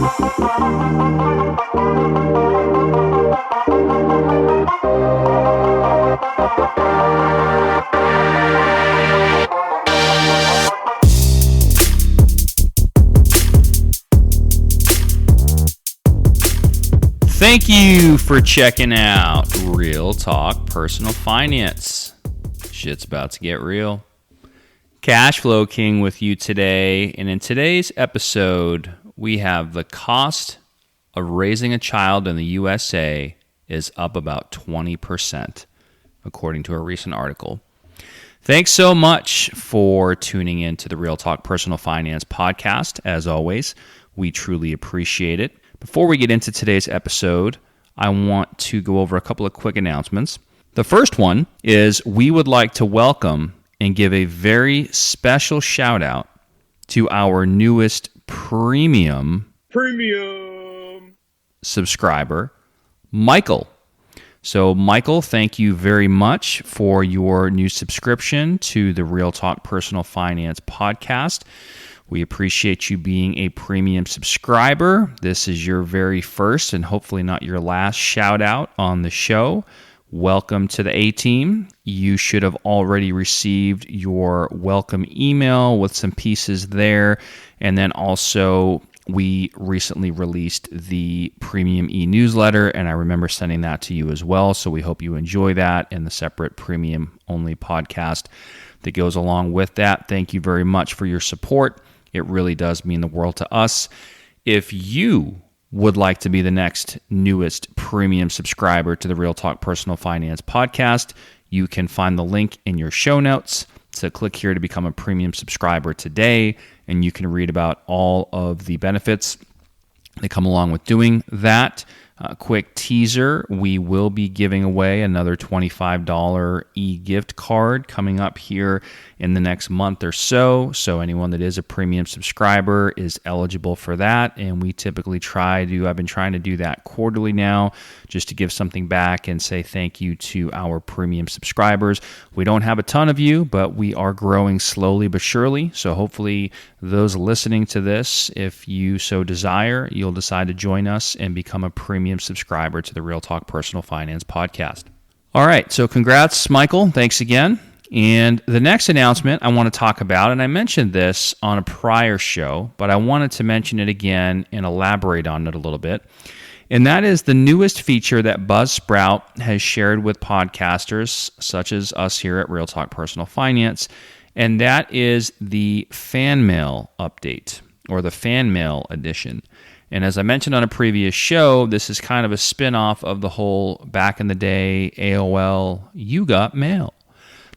Thank you for checking out Real Talk Personal Finance. Shit's about to get real. Cashflow King with you today, and in today's episode, we have the cost of raising a child in the USA is up about 20%, according to a recent article. Thanks so much for tuning in to the Real Talk Personal Finance podcast. As always, we truly appreciate it. Before we get into today's episode, I want to go over a couple of quick announcements. The first one is we would like to welcome and give a very special shout out to our newest premium subscriber, Michael. So Michael, thank you very much for your new subscription to the Real Talk Personal Finance podcast. We appreciate you being a premium subscriber. This is your very first and hopefully not your last shout out on the show. Welcome to the A-Team. You should have already received your welcome email with some pieces there. And then also we recently released the premium e-newsletter, and I remember sending that to you as well. So we hope you enjoy that and the separate premium only podcast that goes along with that. Thank you very much for your support. It really does mean the world to us. If you would like to be the next newest premium subscriber to the Real Talk Personal Finance podcast, you can find the link in your show notes. So click here to become a premium subscriber today, and you can read about all of the benefits that come along with doing that. Quick teaser, we will be giving away another $25 e-gift card coming up here in the next month or so. So anyone that is a premium subscriber is eligible for that. And we typically I've been trying to do that quarterly now, just to give something back and say thank you to our premium subscribers. We don't have a ton of you, but we are growing slowly but surely. So hopefully those listening to this, if you so desire, you'll decide to join us and become a premium subscriber to the Real Talk Personal Finance podcast. All right, so congrats, Michael. Thanks again. And the next announcement I want to talk about, and I mentioned this on a prior show, but I wanted to mention it again and elaborate on it a little bit. And that is the newest feature that Buzzsprout has shared with podcasters, such as us here at Real Talk Personal Finance, and that is the fan mail update, or the fan mail edition. And as I mentioned on a previous show, this is kind of a spin-off of the whole back in the day AOL You Got Mail.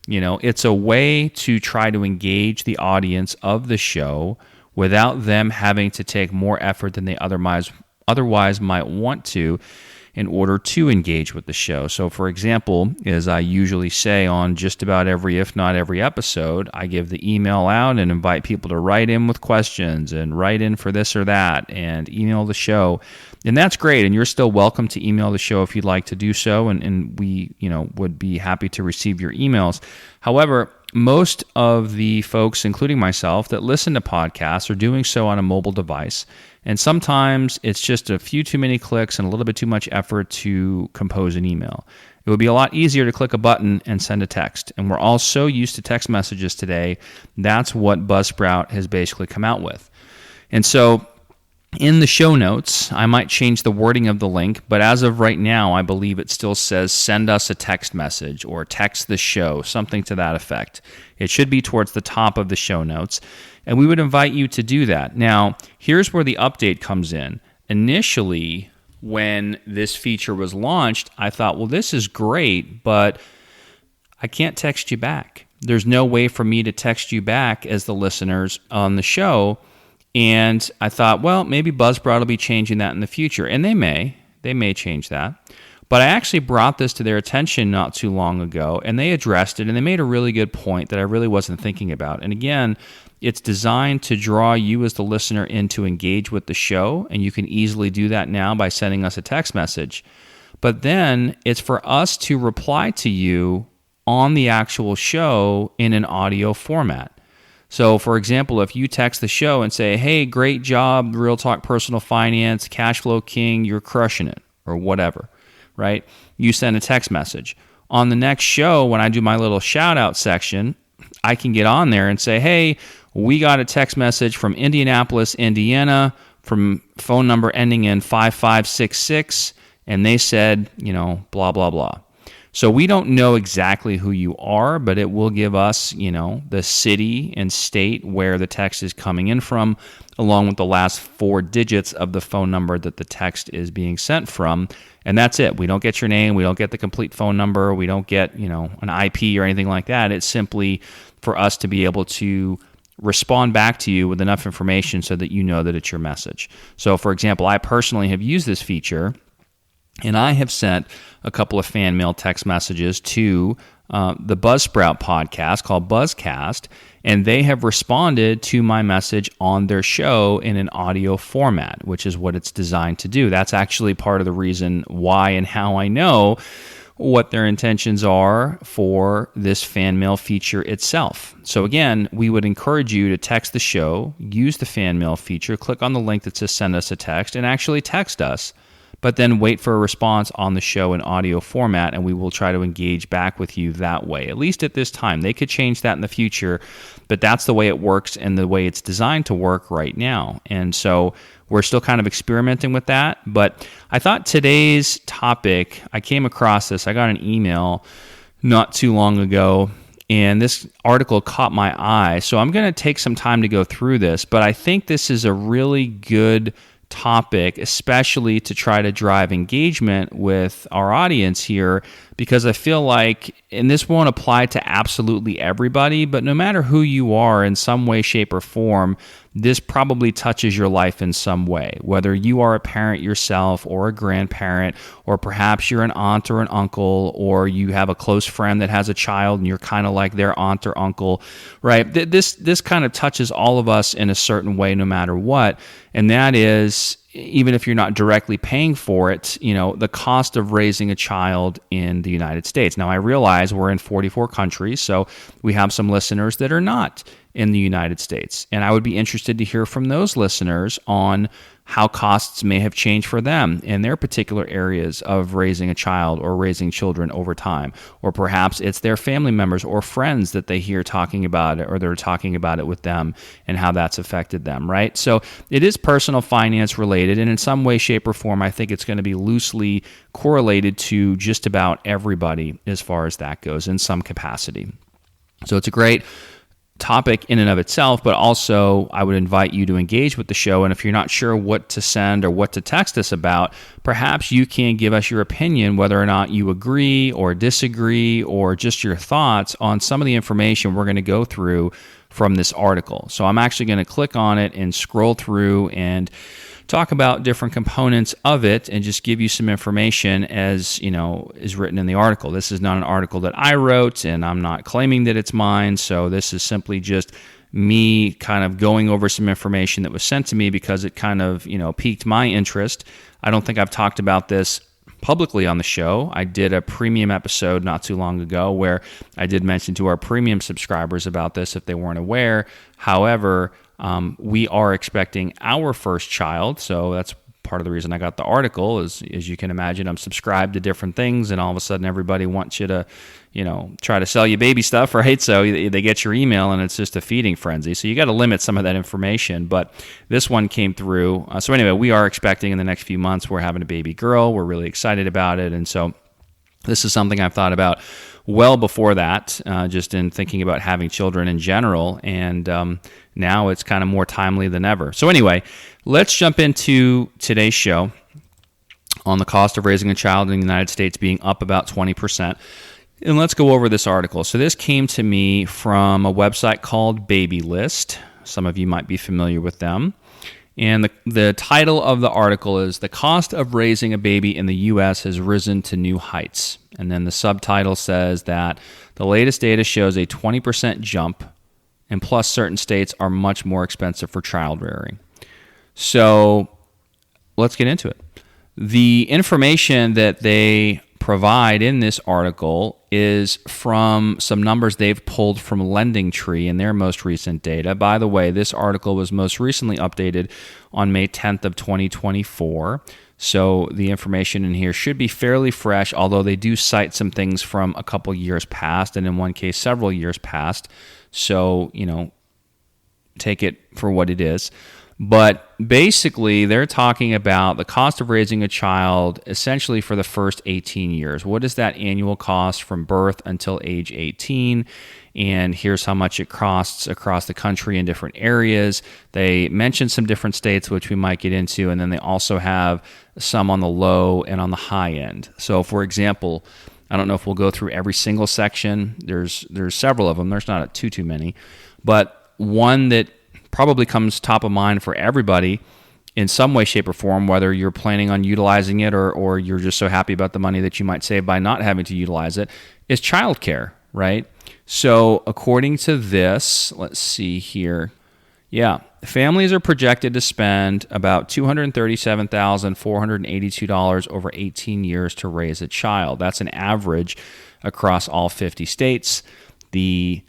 You know, it's a way to try to engage the audience of the show without them having to take more effort than they otherwise might want to in order to engage with the show. So for example, as I usually say on just about every, if not every episode, I give the email out and invite people to write in with questions and write in for this or that and email the show. And that's great. And you're still welcome to email the show if you'd like to do so. And we, would be happy to receive your emails. However, most of the folks, including myself, that listen to podcasts are doing so on a mobile device. And sometimes it's just a few too many clicks and a little bit too much effort to compose an email. It would be a lot easier to click a button and send a text. And we're all so used to text messages today. That's what Buzzsprout has basically come out with. And so in the show notes, I might change the wording of the link, but as of right now, I believe it still says send us a text message or text the show, something to that effect. It should be towards the top of the show notes, and we would invite you to do that. Now, here's where the update comes in. Initially, when this feature was launched, I thought, well, this is great, but I can't text you back. There's no way for me to text you back as the listeners on the show. And I thought, well, maybe Buzzsprout will be changing that in the future. And they may change that. But I actually brought this to their attention not too long ago, and they addressed it, and they made a really good point that I really wasn't thinking about. And again, it's designed to draw you as the listener in to engage with the show, and you can easily do that now by sending us a text message. But then it's for us to reply to you on the actual show in an audio format. So, for example, if you text the show and say, hey, great job, Real Talk Personal Finance, Cash Flow King, you're crushing it, or whatever, right? You send a text message. On the next show, when I do my little shout out section, I can get on there and say, hey, we got a text message from Indianapolis, Indiana, from phone number ending in 5566, and they said, blah, blah, blah. So we don't know exactly who you are, but it will give us, the city and state where the text is coming in from, along with the last 4 digits of the phone number that the text is being sent from. And that's it. We don't get your name. We don't get the complete phone number. We don't get, an IP or anything like that. It's simply for us to be able to respond back to you with enough information so that you know that it's your message. So, for example, I personally have used this feature, and I have sent a couple of fan mail text messages to the Buzzsprout podcast called Buzzcast, and they have responded to my message on their show in an audio format, which is what it's designed to do. That's actually part of the reason why and how I know what their intentions are for this fan mail feature itself. So again, we would encourage you to text the show, use the fan mail feature, click on the link that says send us a text, and actually text us, but then wait for a response on the show in audio format, and we will try to engage back with you that way, at least at this time. They could change that in the future, but that's the way it works and the way it's designed to work right now. And so we're still kind of experimenting with that, but I thought today's topic, I came across this, I got an email not too long ago, and this article caught my eye. So I'm going to take some time to go through this, but I think this is a really good topic, especially to try to drive engagement with our audience here, because I feel like, and this won't apply to absolutely everybody, but no matter who you are in some way, shape, or form, this probably touches your life in some way, whether you are a parent yourself or a grandparent, or perhaps you're an aunt or an uncle, or you have a close friend that has a child and you're kind of like their aunt or uncle, right? This kind of touches all of us in a certain way no matter what, and that is, even if you're not directly paying for it, the cost of raising a child in the United States. Now, I realize we're in 44 countries, so we have some listeners that are not in the United States. And I would be interested to hear from those listeners on how costs may have changed for them in their particular areas of raising a child or raising children over time. Or perhaps it's their family members or friends that they hear talking about it, or they're talking about it with them and how that's affected them, right? So it is personal finance related, and in some way, shape, or form, I think it's going to be loosely correlated to just about everybody as far as that goes in some capacity. So it's a great topic in and of itself, but also I would invite you to engage with the show. And if you're not sure what to send or what to text us about, perhaps you can give us your opinion, whether or not you agree or disagree, or just your thoughts on some of the information we're going to go through from this article. So I'm actually going to click on it and scroll through and talk about different components of it and just give you some information as, is written in the article. This is not an article that I wrote, and I'm not claiming that it's mine. So this is simply just me kind of going over some information that was sent to me because it kind of, piqued my interest. I don't think I've talked about this publicly on the show. I did a premium episode not too long ago where I did mention to our premium subscribers about this if they weren't aware. However, we are expecting our first child, so that's part of the reason I got the article. Is, as you can imagine, I'm subscribed to different things, and all of a sudden everybody wants you to, try to sell you baby stuff, right? So they get your email, and it's just a feeding frenzy. So you got to limit some of that information, but this one came through. So anyway, we are expecting in the next few months, we're having a baby girl. We're really excited about it, and so this is something I've thought about well before that, just in thinking about having children in general, and now it's kind of more timely than ever. So anyway, let's jump into today's show on the cost of raising a child in the United States being up about 20%. And let's go over this article. So this came to me from a website called Babylist. Some of you might be familiar with them. And the title of the article is "The Cost of Raising a Baby in the U.S. Has Risen to New Heights." And then the subtitle says that the latest data shows a 20% jump, and plus certain states are much more expensive for child rearing. So let's get into it. The information that they provide in this article is from some numbers they've pulled from LendingTree in their most recent data. By the way, this article was most recently updated on May 10th of 2024. So the information in here should be fairly fresh, although they do cite some things from a couple years past, and in one case, several years past. So, take it for what it is. But basically, they're talking about the cost of raising a child essentially for the first 18 years. What is that annual cost from birth until age 18? And here's how much it costs across the country in different areas. They mention some different states, which we might get into, and then they also have some on the low and on the high end. So, for example, I don't know if we'll go through every single section. There's several of them. There's not too many. But one that probably comes top of mind for everybody in some way, shape, or form, whether you're planning on utilizing it or you're just so happy about the money that you might save by not having to utilize it, is childcare, right? So according to this, let's see here. Yeah, families are projected to spend about $237,482 over 18 years to raise a child. That's an average across all 50 states. The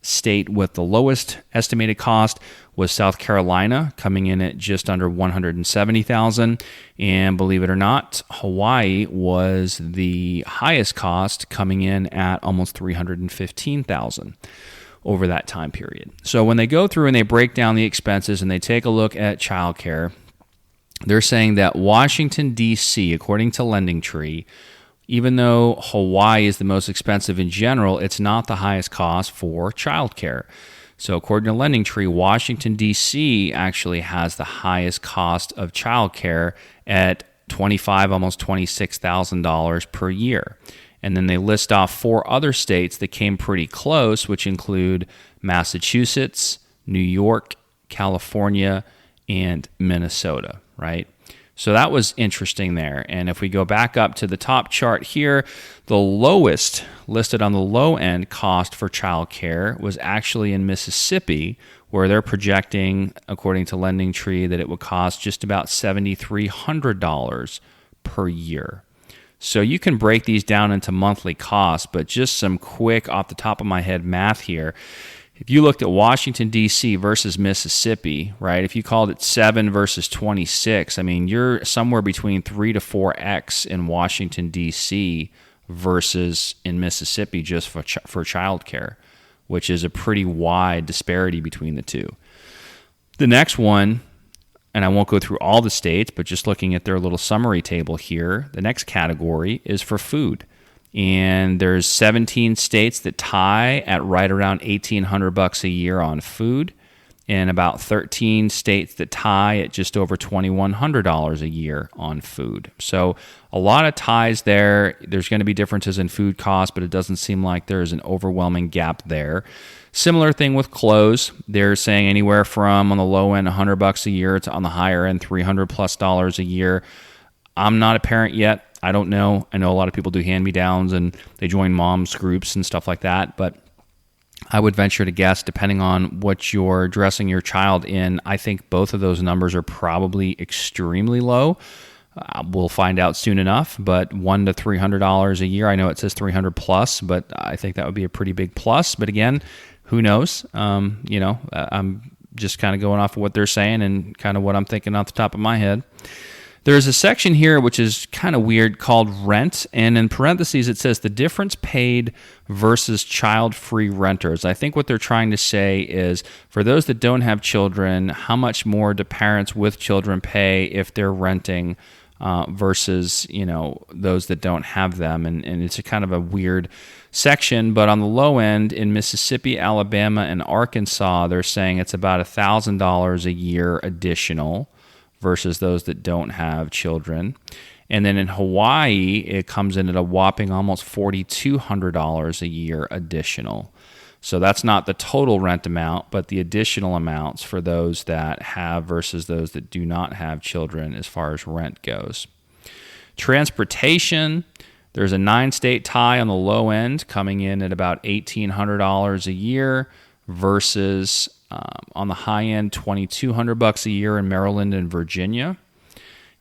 state with the lowest estimated cost was South Carolina, coming in at just under $170,000, and believe it or not, Hawaii was the highest cost, coming in at almost $315,000 over that time period. So when they go through and they break down the expenses and they take a look at childcare, they're saying that Washington, D.C., according to LendingTree, even though Hawaii is the most expensive in general, it's not the highest cost for childcare. So according to LendingTree, Washington, D.C. actually has the highest cost of childcare at $25,000, almost $26,000 per year. And then they list off 4 other states that came pretty close, which include Massachusetts, New York, California, and Minnesota, right? So that was interesting there. And if we go back up to the top chart here, the lowest listed on the low end cost for childcare was actually in Mississippi, where they're projecting, according to LendingTree, that it would cost just about $7,300 per year. So you can break these down into monthly costs, but just some quick off the top of my head math here. If you looked at Washington, D.C. versus Mississippi, right, if you called it 7 versus 26, I mean, you're somewhere between 3 to 4x in Washington, D.C. versus in Mississippi just for childcare, which is a pretty wide disparity between the two. The next one, and I won't go through all the states, but just looking at their little summary table here, the next category is for food. And there's 17 states that tie at right around $1,800 a year on food, and about 13 states that tie at just over $2,100 a year on food. So a lot of ties there. There's going to be differences in food costs, but it doesn't seem like there's an overwhelming gap there. Similar thing with clothes. They're saying anywhere from, on the low end, $100 a year to on the higher end, $300+ a year. I'm not a parent yet. I don't know. I know a lot of people do hand-me-downs and they join moms groups and stuff like that, but I would venture to guess, depending on what you're dressing your child in, I think both of those numbers are probably extremely low. We'll find out soon enough, but $100 to $300 a year. I know it says 300 plus, but I think that would be a pretty big plus. But again, who knows? I'm just kind of going off of what they're saying and kind of what I'm thinking off the top of my head. There's a section here which is kind of weird called rent, and in parentheses it says the difference paid versus child-free renters. I think what they're trying to say is for those that don't have children, how much more do parents with children pay if they're renting versus those that don't have them, and it's a kind of a weird section. But on the low end in Mississippi, Alabama, and Arkansas, they're saying it's about $1,000 a year additional versus those that don't have children. And then in Hawaii, it comes in at a whopping almost $4,200 a year additional. So that's not the total rent amount, but the additional amounts for those that have versus those that do not have children as far as rent goes. Transportation, there's a 9-state tie on the low end, coming in at about $1,800 a year versus on the high end, $2,200 a year in Maryland and Virginia.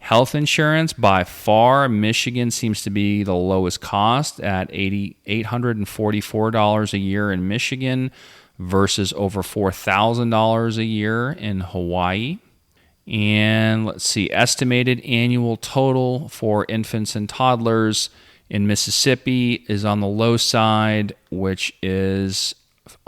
Health insurance, by far, Michigan seems to be the lowest cost at $844 a year in Michigan versus over $4,000 a year in Hawaii. And let's see, estimated annual total for infants and toddlers in Mississippi is on the low side, which is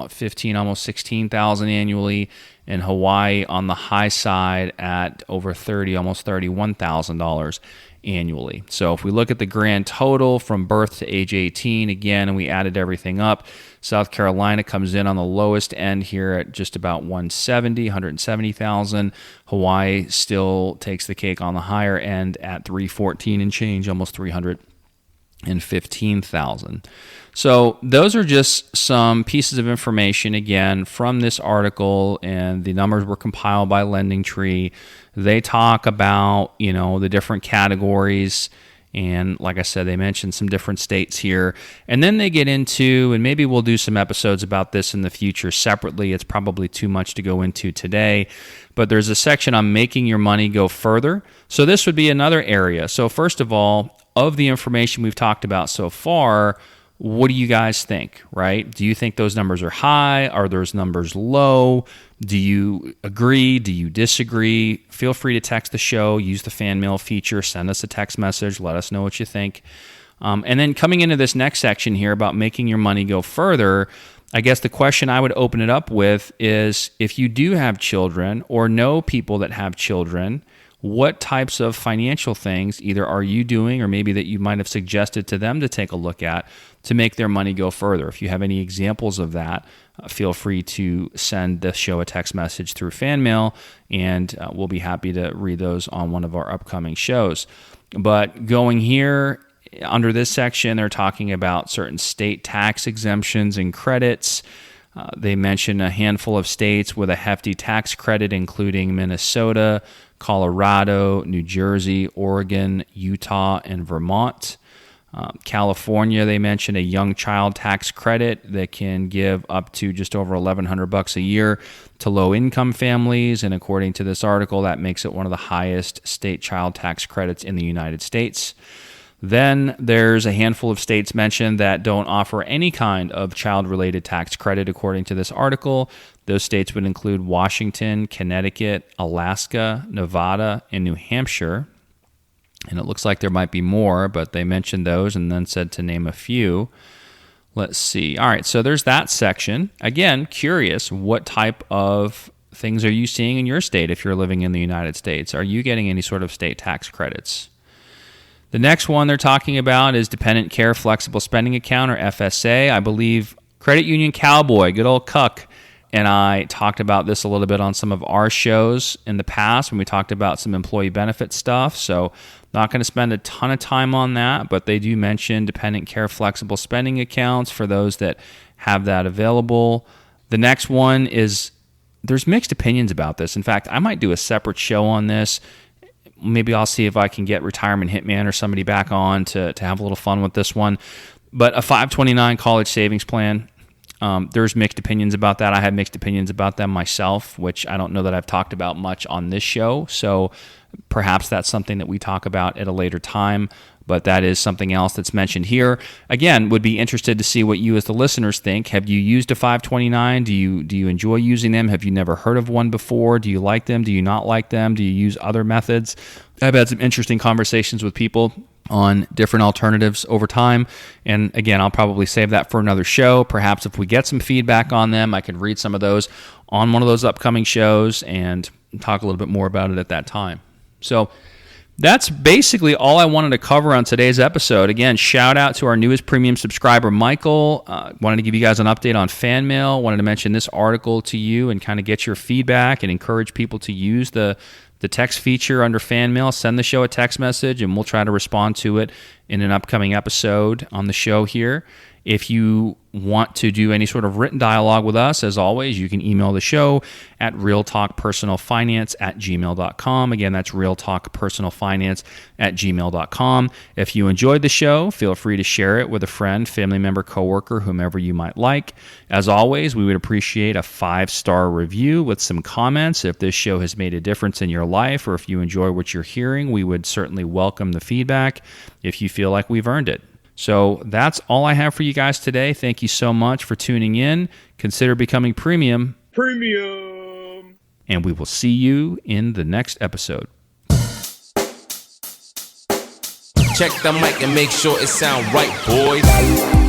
15, almost 16,000 annually. In Hawaii, on the high side at over 30, almost $31,000 annually. So if we look at the grand total from birth to age 18, again, and we added everything up, South Carolina comes in on the lowest end here at just about 170,000. Hawaii still takes the cake on the higher end at 314 and change, almost 315,000. So those are just some pieces of information, again, from this article, and the numbers were compiled by LendingTree. They talk about, the different categories, and like I said, they mentioned some different states here. And then they get into, and maybe we'll do some episodes about this in the future separately. It's probably too much to go into today, but there's a section on making your money go further. So this would be another area. So first of all, of the information we've talked about so far, what do you guys think, right? Do you think those numbers are high? Are those numbers low? Do you agree? Do you disagree? Feel free to text the show, use the fan mail feature, send us a text message, let us know what you think. And then coming into this next section here about making your money go further, I guess the question I would open it up with is, if you do have children or know people that have children, what types of financial things either are you doing or maybe that you might have suggested to them to take a look at to make their money go further? If you have any examples of that, feel free to send the show a text message through fan mail, and we'll be happy to read those on one of our upcoming shows. But going here, under this section, they're talking about certain state tax exemptions and credits. They mention a handful of states with a hefty tax credit, including Minnesota, Colorado, New Jersey, Oregon, Utah, and Vermont. California, they mention a young child tax credit that can give up to just over $1,100 a year to low-income families, and according to this article, that makes it one of the highest state child tax credits in the United States. Then there's a handful of states mentioned that don't offer any kind of child-related tax credit, according to this article. Those states would include Washington, Connecticut, Alaska, Nevada, and New Hampshire. And it looks like there might be more, but they mentioned those and then said to name a few. Let's see. All right, so there's that section. Again, curious, what type of things are you seeing in your state if you're living in the United States? Are you getting any sort of state tax credits? The next one they're talking about is Dependent Care Flexible Spending Account, or FSA. I believe Credit Union Cowboy, good old Cuck, and I talked about this a little bit on some of our shows in the past when we talked about some employee benefit stuff. So not going to spend a ton of time on that, but they do mention Dependent Care Flexible Spending Accounts for those that have that available. The next one is, there's mixed opinions about this. In fact, I might do a separate show on this. Maybe I'll see if I can get Retirement Hitman or somebody back on to have a little fun with this one. But a 529 college savings plan, there's mixed opinions about that. I have mixed opinions about them myself, which I don't know that I've talked about much on this show. So perhaps that's something that we talk about at a later time. But that is something else that's mentioned here. Again, would be interested to see what you as the listeners think. Have you used a 529? Do you enjoy using them? Have you never heard of one before? Do you like them? Do you not like them? Do you use other methods? I've had some interesting conversations with people on different alternatives over time. And again, I'll probably save that for another show. Perhaps if we get some feedback on them, I could read some of those on one of those upcoming shows and talk a little bit more about it at that time. So that's basically all I wanted to cover on today's episode. Again, shout out to our newest premium subscriber, Michael. Wanted to give you guys an update on fan mail. Wanted to mention this article to you and kind of get your feedback and encourage people to use the text feature under fan mail. Send the show a text message and we'll try to respond to it in an upcoming episode on the show here. If you want to do any sort of written dialogue with us, as always, you can email the show at realtalkpersonalfinance@gmail.com. Again, that's realtalkpersonalfinance@gmail.com. If you enjoyed the show, feel free to share it with a friend, family member, coworker, whomever you might like. As always, we would appreciate a 5-star review with some comments. If this show has made a difference in your life, or if you enjoy what you're hearing, we would certainly welcome the feedback if you feel like we've earned it. So that's all I have for you guys today. Thank you so much for tuning in. Consider becoming premium. Premium. And we will see you in the next episode. Check the mic and make sure it sound right, boys.